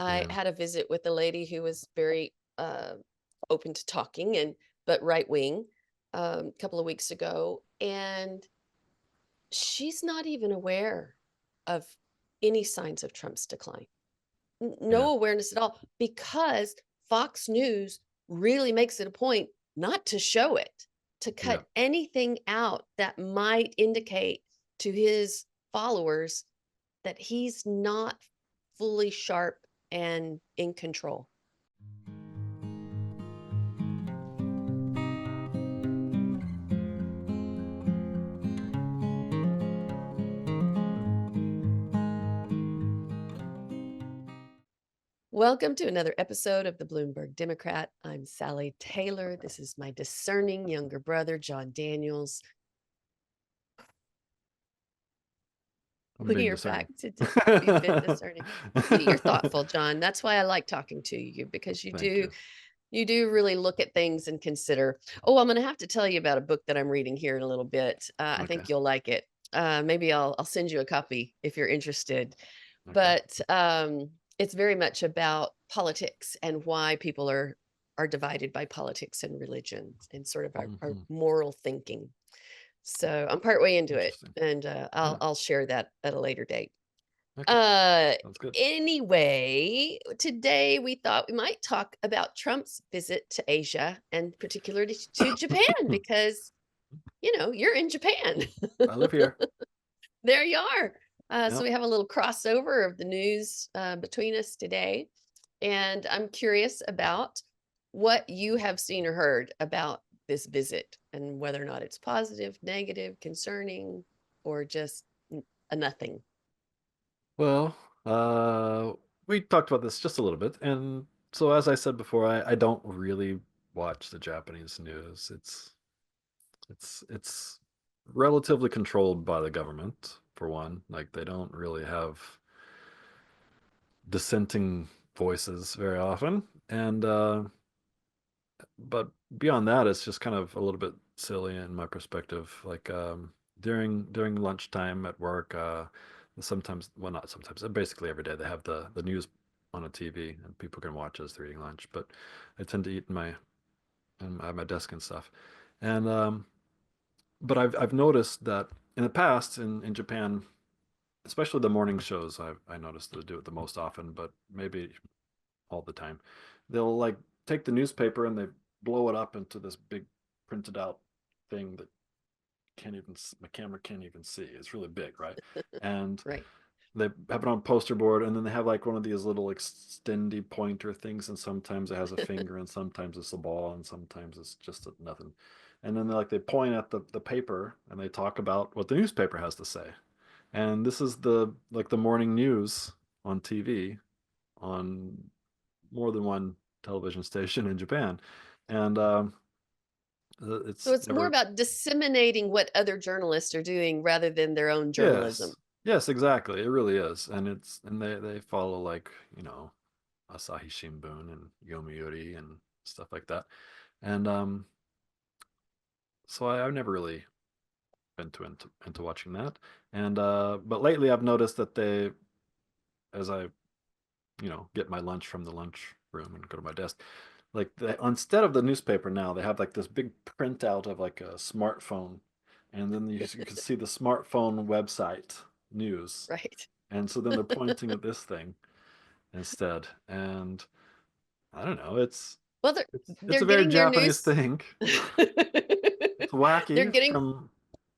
I Yeah. had a visit with a lady who was very open to talking and but right wing a couple of weeks ago, and she's not even aware of any signs of Trump's decline. Yeah. No awareness at all because Fox News really makes it a point not to show it, to Yeah. cut anything out that might indicate to his followers that he's not fully sharp and in control. Welcome to another episode of the Bloomburg Democrat. I'm Sally Taylor. This is my discerning younger brother, John Daniels. I'm What are being your discerning. facts? You've been discerning. You're thoughtful, John. That's why I like talking to you because you Thank do you. you do really look at things and consider. Oh, I'm going to have to tell you about a book that I'm reading here in a little bit. I Okay. think you'll like it. Maybe I'll send you a copy if you're interested. Okay. But it's very much about politics and why people are divided by politics and religion and sort of our Hmm. moral thinking. So I'm partway into it, Interesting. and I'll Yeah. I'll share that at a later date. Okay. Uh, Sounds good. anyway, today we thought we might talk about Trump's visit to Asia and particularly to Japan because you're in Japan. I live here. There you are. So Yep. we have a little crossover of the news between us today, and I'm curious about what you have seen or heard about this visit and whether or not it's positive, negative, concerning, or just a nothing. Well, we talked about this just a little bit, and so as I said before, I don't really watch the Japanese news. It's relatively controlled by the government, for one. Like they don't really have dissenting voices very often, and but beyond that, it's just kind of a little bit silly in my perspective. Like during lunchtime at work, sometimes, well, not sometimes, basically every day they have the news on a TV and people can watch as they're eating lunch. But I tend to eat at my desk and stuff. And but I've noticed that in the past in Japan, especially the morning shows, I noticed they do it the most often, but maybe all the time. They'll like take the newspaper and they blow it up into this big printed out thing that can't even my camera can't even see. It's really big, right? And Right. they have it on poster board, and then they have like one of these little extendy pointer things, and sometimes it has a finger, and sometimes it's a ball, and sometimes it's just nothing. And then they point at the paper and they talk about what the newspaper has to say. And this is the morning news on TV on more than one television station in Japan, and So it's it's more never. about disseminating what other journalists are doing rather than their own journalism. Yes, yes, exactly. It really is, and they follow like Asahi Shimbun and Yomiuri and stuff like that, and so I've never really been into watching that, and but lately I've noticed that as I get my lunch from the lunch room and go to my desk. Like instead of the newspaper now, they have like this big printout of like a smartphone, and then you can see the smartphone website news, Right. and so then they're pointing at this thing instead, and I don't know, Well, they're it's they're a very getting their Japanese news. thing. It's They're wacky getting from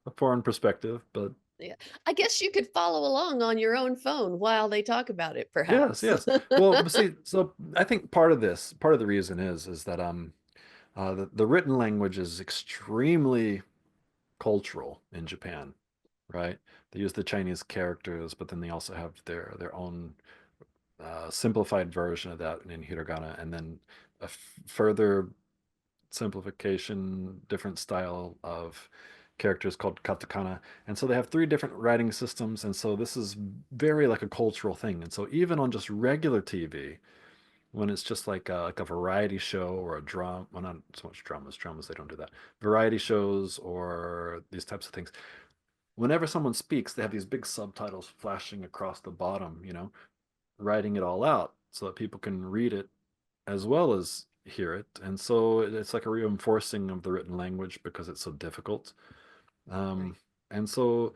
a foreign perspective, but yeah. I guess you could follow along on your own phone while they talk about it, yes, perhaps. yes. Well, but see, so I think part of the reason is that the written language is extremely cultural in Japan, right? They use the Chinese characters, but then they also have their own simplified version of that in hiragana, and then a further simplification, different style of characters called katakana. And so they have three different writing systems, and so this is very like a cultural thing. And so even on just regular TV, when it's just like a variety show or a drama, well, not so much dramas they don't do that. Variety shows or these types of things. Whenever someone speaks, they have these big subtitles flashing across the bottom, writing it all out. so that people can read it as well as hear it. And so it's like a reinforcing of the written language because it's so difficult. Right. Um, and so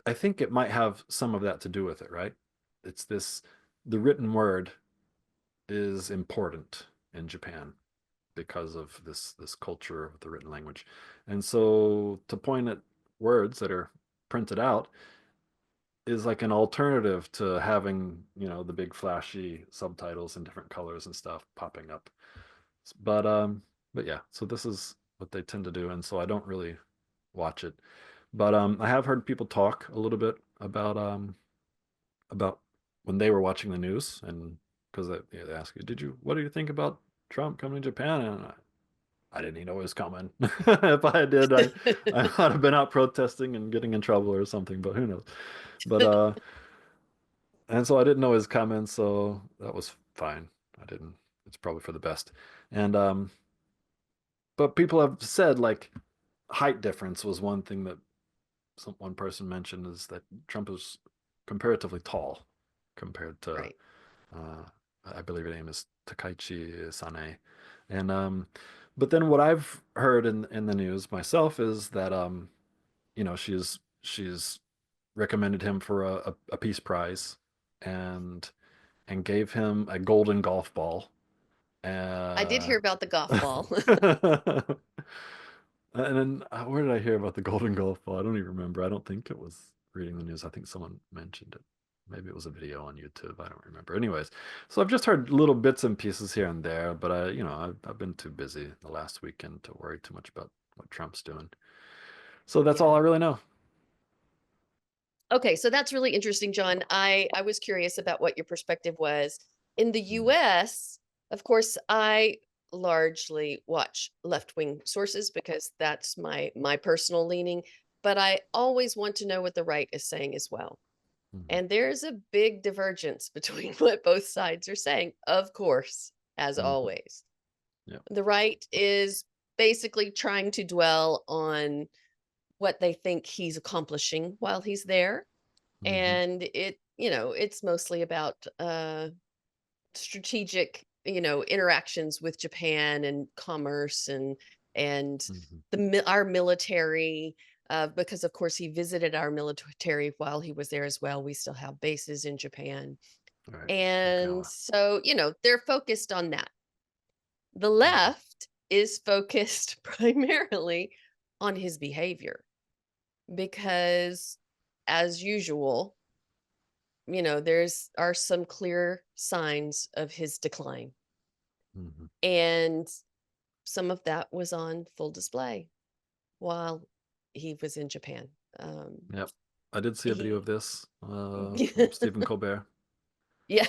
I think it might have some of that to do with it, right? It's this, the written word is important in Japan because of this culture of the written language. And so to point at words that are printed out is like an alternative to having, the big flashy subtitles in different colors and stuff popping up. But yeah, so this is what they tend to do, and so I don't really watch it. But I have heard people talk a little bit about when they were watching the news, and because they ask you, what do you think about Trump coming to Japan? And I didn't even know it was coming. If I did, I might have been out protesting and getting in trouble or something, but who knows? But and so I didn't know it was coming, so that was fine. I didn't. It's probably for the best. And but people have said like height difference was one thing that one person mentioned, is that Trump is comparatively tall compared to Right. uh, I believe her name is Takaichi Sane. And but then what I've heard in the news myself is that she's recommended him for a peace prize, and gave him a golden golf ball. I did Uh, hear about the golf ball. And then where did I hear about the golden golf ball? I don't even remember. I don't think it was reading the news. I think someone mentioned it. Maybe it was a video on YouTube. I don't remember. Anyways, so I've just heard little bits and pieces here and there, but I've been too busy the last weekend to worry too much about what Trump's doing. So that's all Yeah. I really know. Okay, so that's really interesting, John. I was curious about what your perspective was. In the Mm, US, of course, I largely watch left-wing sources because that's my personal leaning, but I always want to know what the right is saying as well. mhm, And there's a big divergence between what both sides are saying, of course, as mhm, always. yeah, The right is basically trying to dwell on what they think he's accomplishing while he's there, mhm, and it's mostly about strategic interactions with Japan and commerce and mhm. our military, because of course he visited our military while he was there as well. We still have bases in Japan, All right. and Okinawa. so they're focused on that. The Mhm, left is focused primarily on his behavior because, as usual, there's are some clear signs of his decline. mhm. And some of that was on full display while he was in Japan. Um, Yep. I did see a video he, of this from Stephen Colbert. yeah.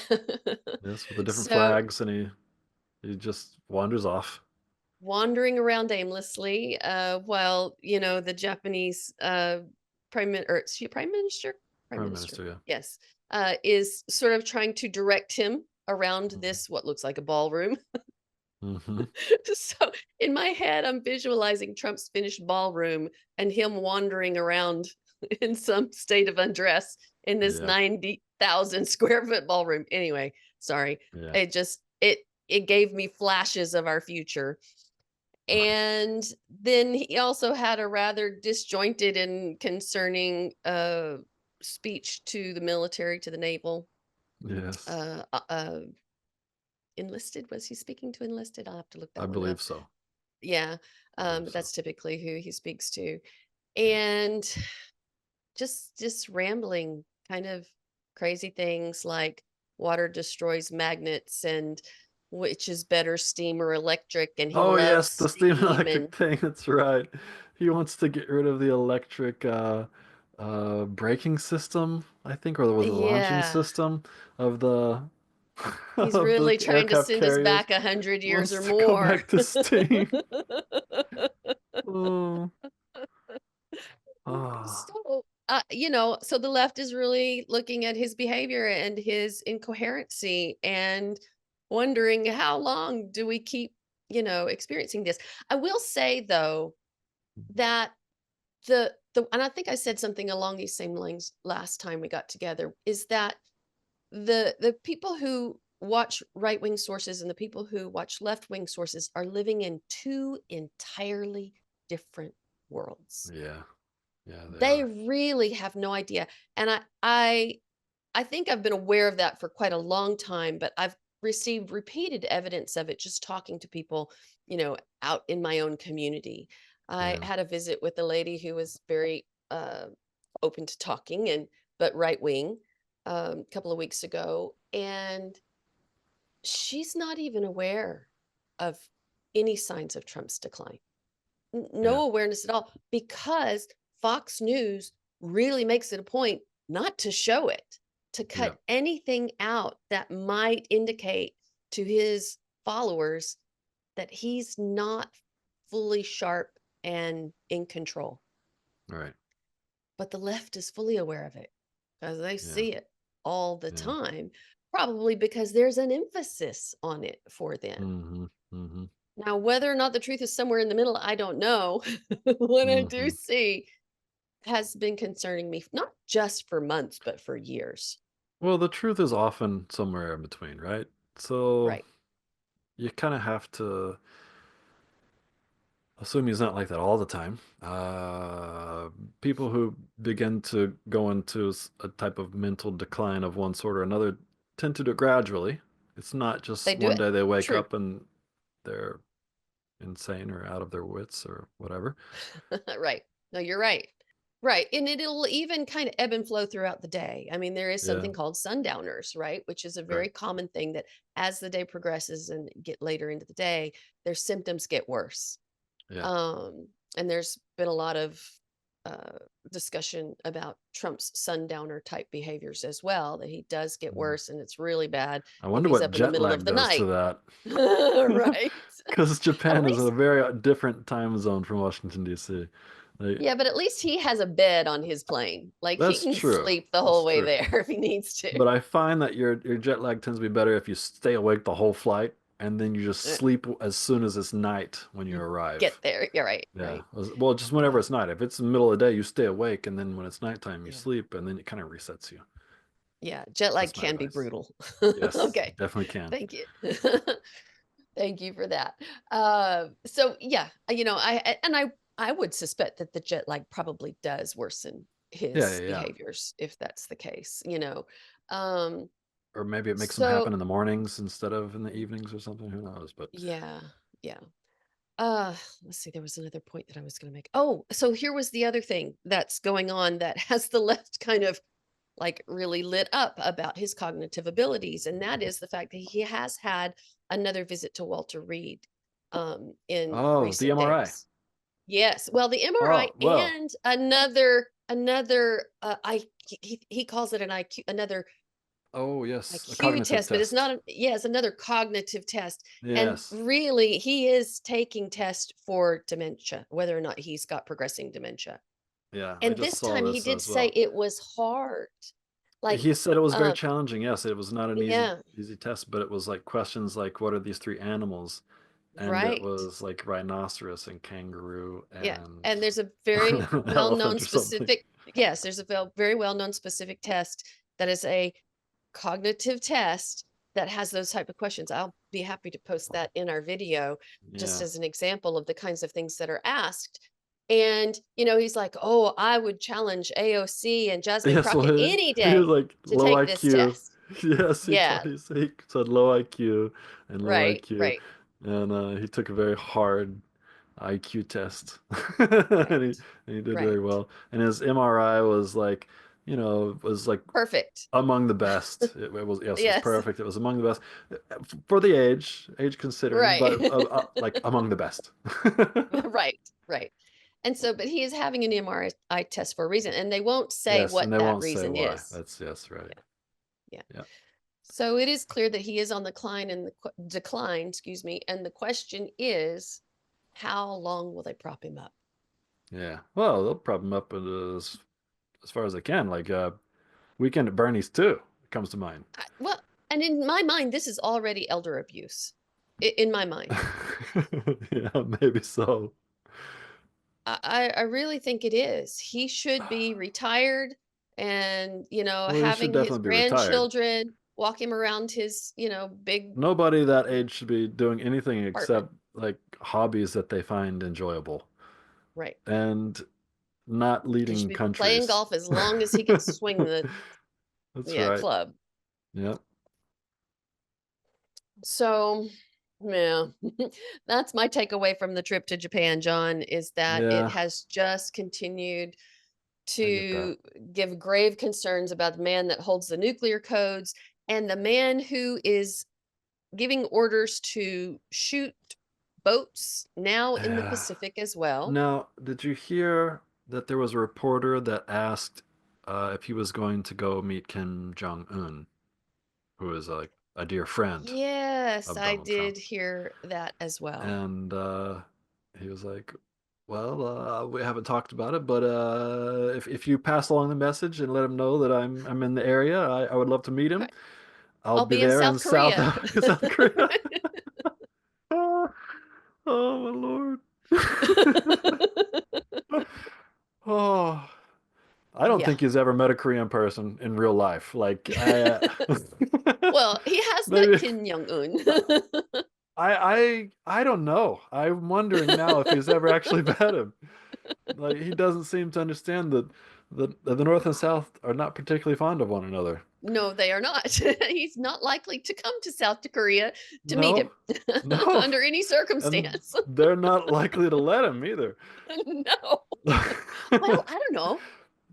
Yes, with the different So flags, and he just wanders off. wandering around aimlessly, while the Japanese or is she prime minister? Prime Prime minister, Minister, yeah. yes, is sort of trying to direct him around Mhm. this what looks like a ballroom. Mhm. So in my head, I'm visualizing Trump's finished ballroom and him wandering around in some state of undress in this Yeah. 90,000 square foot ballroom. Anyway, sorry. Yeah. It gave me flashes of our future. Right. And then he also had a rather disjointed and concerning speech to the military, to the naval. Yes. Uh, uh, uh, Enlisted, was he speaking to enlisted? I'll have to look I that one up. believe so. Yeah, I believe but so. that's typically who he speaks to. Yeah. And just rambling kind of crazy things like water destroys magnets and which is better, steam or electric, and he Oh loves yes, the steam steam. electric And thing. That's right. He wants to get rid of the electric braking system, I think, or was it the launching yeah, system of the he's of the really trying to aircraft send us carriers. back 100 years or Wants to go more. back to steam. Oh, ah, So, so the left is really looking at his behavior and his incoherency and wondering how long do we keep, experiencing this. I will say though that and I think I said something along these same lines last time we got together, is that the people who watch right-wing sources and the people who watch left-wing sources are living in two entirely different worlds. Yeah. Yeah, they They are. really have no idea, and I think I've been aware of that for quite a long time, but I've received repeated evidence of it just talking to people, out in my own community. I Yeah. had a visit with a lady who was very open to talking and but right wing a couple of weeks ago, and she's not even aware of any signs of Trump's decline. Yeah. No awareness at all because Fox News really makes it a point not to show it, to Yeah. cut anything out that might indicate to his followers that he's not fully sharp and in control. Right. But the left is fully aware of it because they Yeah. see it all the Yeah. time, probably because there's an emphasis on it for them. Mhm. Mhm. Now, whether or not the truth is somewhere in the middle, I don't know. What I do Mhm. see has been concerning me, not just for months, but for years. Well, the truth is often somewhere in between, right? So Right. you kind of have to assume he's not like that all the time. People who begin to go into a type of mental decline of one sort or another tend to do it gradually. It's not They just do one it. day they wake True. up and they're insane or out of their wits or whatever. Right. No, you're right. Right. And it'll even kind of ebb and flow throughout the day. I mean, there is Yeah, something called sundowners, right? Which is a right. very common thing that as the day progresses and get later into the day, their symptoms get worse. Yeah. Um, and there's been a lot of uh, discussion about Trump's sundowner type behaviors as well, that he does get Mhm. worse and it's really bad I if wonder he's what up in the jet middle lag of the does to night. that. Right. Because At Japan is in a least, very different time zone from Washington, D.C. Like, yeah, but at least he has a bed on his plane. Like he that's can true. sleep the That's whole way true. there if he needs to. But I find that your jet lag tends to be better if you stay awake the whole flight and then you just Uh, sleep as soon as it's night when you You arrive. get there. You're right. Yeah. Right. Well, just whenever Yeah. it's night. If it's the middle of the day, you stay awake, and then when it's nighttime, you Yeah. sleep, and then it kind of resets you. Yeah. Jet lag That's my can be advice. brutal. Yes, Okay. definitely can. Thank you. Thank you for that. So yeah, and I would suspect that the jet lag probably does worsen Yeah, his yeah, yeah. behaviors if that's the case. Um, Or maybe it makes them so happen in the mornings instead of in the evenings or something. Who knows? But yeah, yeah. Let's see, there was another point that I was going to make. Oh, so here was the other thing that's going on that has the left kind of like really lit up about his cognitive abilities, and that is the fact that he has had another visit to Walter Reed in oh, the recent MRI. days. Yes, well, the MRI Oh, well. and another he calls it an IQ, another Oh, yes, a IQ cognitive test, but it's test. not yeah, it's another cognitive test. And Yes. really, he is taking tests for dementia, whether or not he's got progressing dementia. Yeah, I And just this saw time he this did as say well. it was hard. Like, He said it was very uh, challenging. Yes, it was not an yeah, easy test, but it was like questions like, "What are these three animals?" And it right. was like rhinoceros and kangaroo Yeah. and And there's a very well-known elephant or something. specific, yes, there's a very well-known specific test that is a cognitive test that has those type of questions. I'll be happy to post that in our video just Yeah. as an example of the kinds of things that are asked. And he's like, "Oh, I would challenge AOC and Jasmine Yes, well, Crockett any he was day like to low take this IQ. test." Yes, Yeah, he said low IQ and low right, IQ, right, and he took a very hard IQ test, right, and he did very right. well. And his MRI was like, was like Perfect. among the best. It was yes, it was Yes, perfect. It was among the best for the age considering, but right. like among the best. Right, right. And so, but he is having an MRI test for a reason, and they won't say Yes, what and they that won't say reason why. is. That's yes, right. Yeah, yeah. Yeah. So it is clear that he is on the decline, excuse me. And the question is, how long will they prop him up? Yeah. Well, they'll prop him up as far as they can. Like Weekend at Bernie's too comes to mind. Well, and in my mind, this is already elder abuse. In my mind, Yeah, maybe so. I really think it is. He should be retired. and, Well, he should having his definitely be retired. grandchildren walk him around his, big Nobody that age should be doing anything apartment. except like hobbies that they find enjoyable Right. and not He should leading be playing countries. golf as long as he can swing the, That's yeah, right. club. Yep. So, yeah, that's my takeaway from the trip to Japan, John, is that it Yeah, has just continued I get that. to give grave concerns about the man that holds the nuclear codes and the man who is giving orders to shoot boats now in the Yeah. Pacific as well. Now, did you hear that there was a reporter that asked if he was going to go meet Kim Jong Un, who is like a dear friend Yes, of I Donald Trump? did hear that as well. And he was like, "Well, we haven't talked about it, but if you pass along the message and let him know that I'm in the area, I would love to meet him. Right. I'll I'll be be in there in South South Korea. South Korea." Oh, oh my Lord. Oh, I don't Yeah. think he's ever met a Korean person in real life. Like I, Well, he has met maybe Kim Jong Un. I don't know. I'm wondering now if he's ever actually met him. Like he doesn't seem to understand that the North and South are not particularly fond of one another. No, they are not. He's not likely to come to South Korea to meet No, him no, under any and circumstance. they're not likely to let him either. No. Well, I don't know.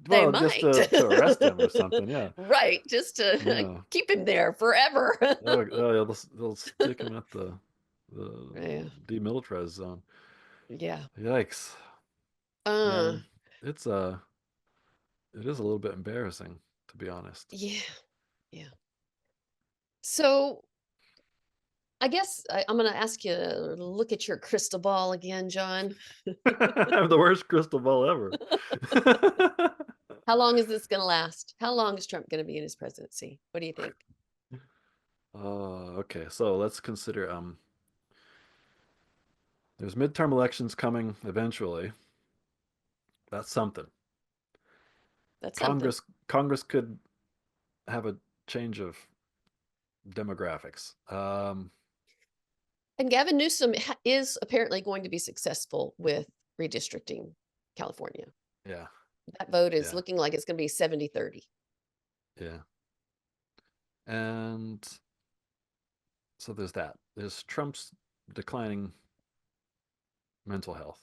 They Well, just might. to arrest him or something. Yeah, Right, just to yeah. keep him there forever. Yeah, they'll stick him at the Yeah, demilitarized zone. yeah. Yikes, Uh, man. It's it is a little bit embarrassing to be honest. yeah, yeah. So I guess I'm going to ask you to look at your crystal ball again, John. I have the worst crystal ball ever. How long is this going to last? How long is Trump going to be in his presidency? What do you think? Okay. So let's consider there's midterm elections coming eventually. That's something. That's something. Congress could have a change of demographics. And Gavin Newsom is apparently going to be successful with redistricting California. Yeah, That vote is yeah, looking like it's going to be 70-30. yeah. And so there's that. There's Trump's declining mental health,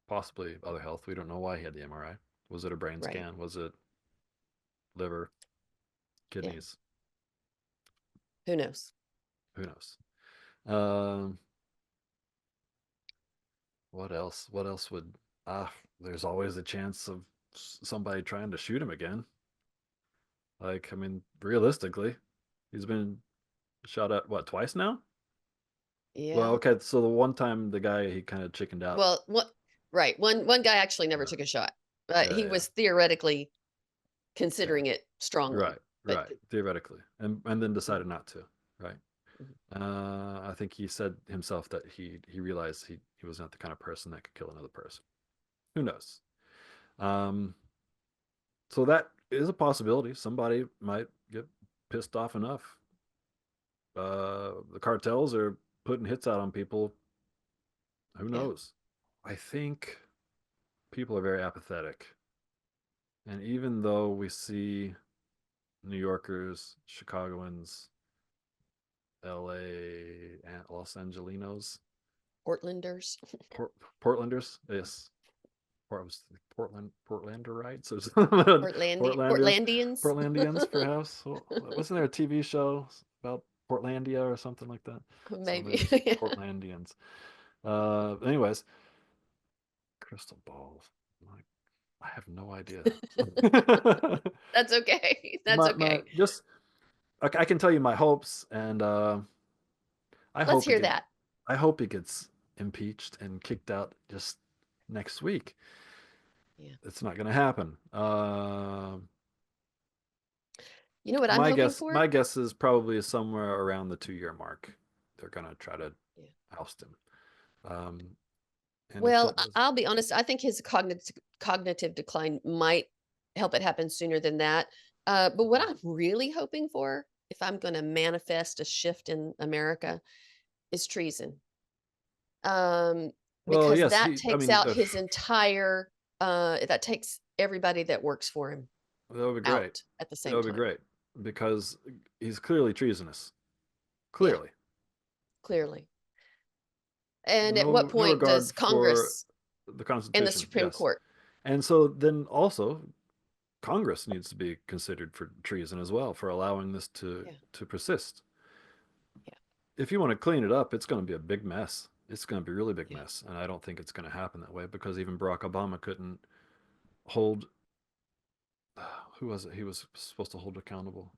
possibly other health. We don't know why he had the MRI. Was it a brain Right. scan? Was it liver, Yeah. kidneys? Who knows? Who knows? Um, what else? What else would there's always a chance of somebody trying to shoot him again. Like, I mean, realistically, he's been shot at what, twice now? Well, Yeah. okay, so the one time the guy he kind of chickened out. Well, what right. One guy actually never Yeah, took a shot. But yeah, he yeah, was theoretically yeah. considering it strongly. Right, But right. Theoretically, and then mhm, decided not to. Right. mhm. I think he said himself that he realized he was not the kind of person that could kill another person. Who knows? Um, so that is a possibility. Somebody might get pissed off enough. The cartels are putting hits out on people. Who Yeah. knows? I think people are very apathetic. And even though we see New Yorkers, Chicagoans, LA, and Los Angelinos, Portlanders, Port- Portlanders, yes, Portlanderites, or Portlandians, Portlandians, Portlandians, perhaps. Wasn't there a TV show about Portlandia or something like that? So maybe. maybe it's Yeah. Portlandians. Anyways, crystal balls. Like, I have no idea. That's okay. That's My okay. just I can tell you my hopes, and I Let's hope he hear get that. I hope he gets impeached and kicked out just next week. Yeah. It's not going to happen. You know what I'm hoping My for? guess is probably somewhere around the 2 year mark. They're going to try to Yeah. oust him. Um, and if Well, that does, I'll be honest, I think his cognitive decline might help it happen sooner than that. But what I'm really hoping for, if I'm going to manifest a shift in America, is treason. Um, Well, because yes, that I takes mean, out his entire, that takes everybody that works for him that would be great. out at the That same would be time. great because he's clearly treasonous. Yeah, Clearly. clearly. And at what No point regard does for Congress the and the Constitution. Supreme Yes. Court? And so then also Congress needs to be considered for treason as well for allowing this Yeah, to persist. yeah, If you want to clean it up, it's going to be a big mess. It's going to be a really big yeah. mess, and I don't think it's going to happen that way because even Barack Obama couldn't hold who was it he was supposed to hold accountable?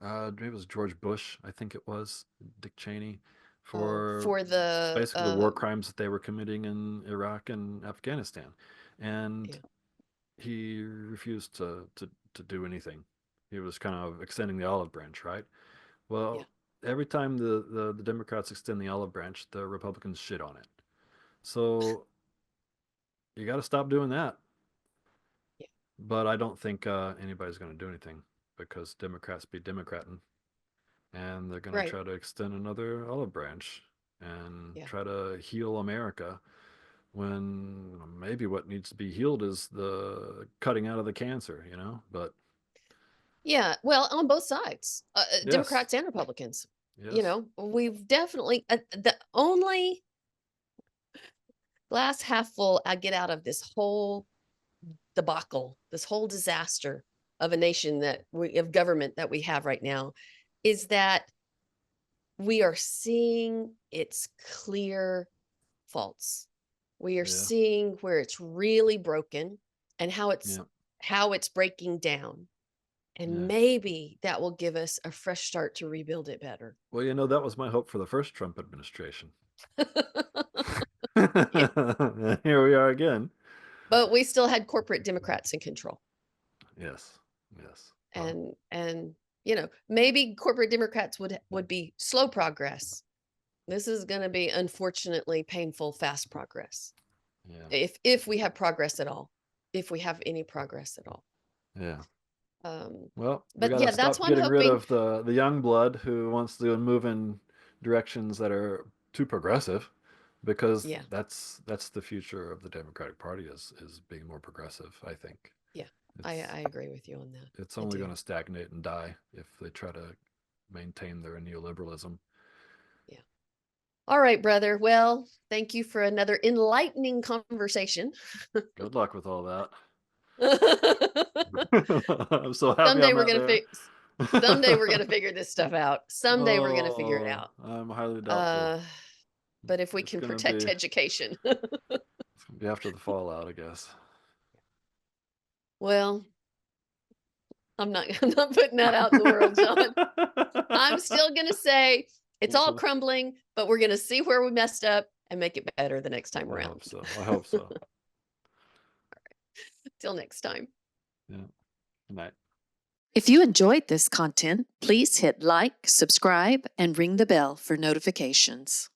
Maybe it was George Bush, I think it was, Dick Cheney, Oh, for for the, basically the war crimes that they were committing in Iraq and Afghanistan. And yeah, he refused to do anything. He was kind of extending the olive branch, right? yeah, Well, every time the Democrats extend the olive branch, the Republicans shit on it. So you got to stop doing that. yeah. But I don't think anybody's going to do anything because Democrats be Democrating, and they're going to Right. try to extend another olive branch and Yeah. try to heal America when maybe what needs to be healed is the cutting out of the cancer, you know? But Yeah. Well, on both sides, yes, Democrats and Republicans. yes, We've definitely, the only glass half full I get out of this whole debacle, this whole disaster of a nation of government that we have right now, is that we are seeing its clear faults. We are yeah, seeing where it's really broken and yeah, how it's breaking down. And yeah. maybe that will give us a fresh start to rebuild it better. Well, that was my hope for the first Trump administration. Yeah. Here we are again. But we still had corporate Democrats in control. Yes, yes. Well, And maybe corporate Democrats would be slow progress. This is going to be, unfortunately, painful fast progress. yeah, If we have progress at all. If we have any progress at all. yeah. Um Well, we but got to yeah, that's stop what I'm getting rid hoping. of the young blood who wants to move in directions that are too progressive, because Yeah. that's the future of the Democratic Party is being more progressive. I think Yeah. it's I agree with you on that. it's I only going do. to stagnate and die if they try to maintain their neoliberalism. Yeah. All right, brother. Well, thank you for another enlightening conversation. Good luck with all that. I'm so happy Someday I'm we're not gonna there. fix someday we're gonna figure this stuff out. Someday we're gonna figure it Oh, out. I'm highly doubtful. Uh, but if we It's can gonna protect be education. it's gonna be after the fallout, I guess. Well, I'm not putting that out in the world, John. I'm still gonna say it's all crumbling, but we're gonna see where we messed up and make it better the next time I hope around. so. I hope so. Till next time. Yeah. Good night. If you enjoyed this content, please hit like, subscribe, and ring the bell for notifications.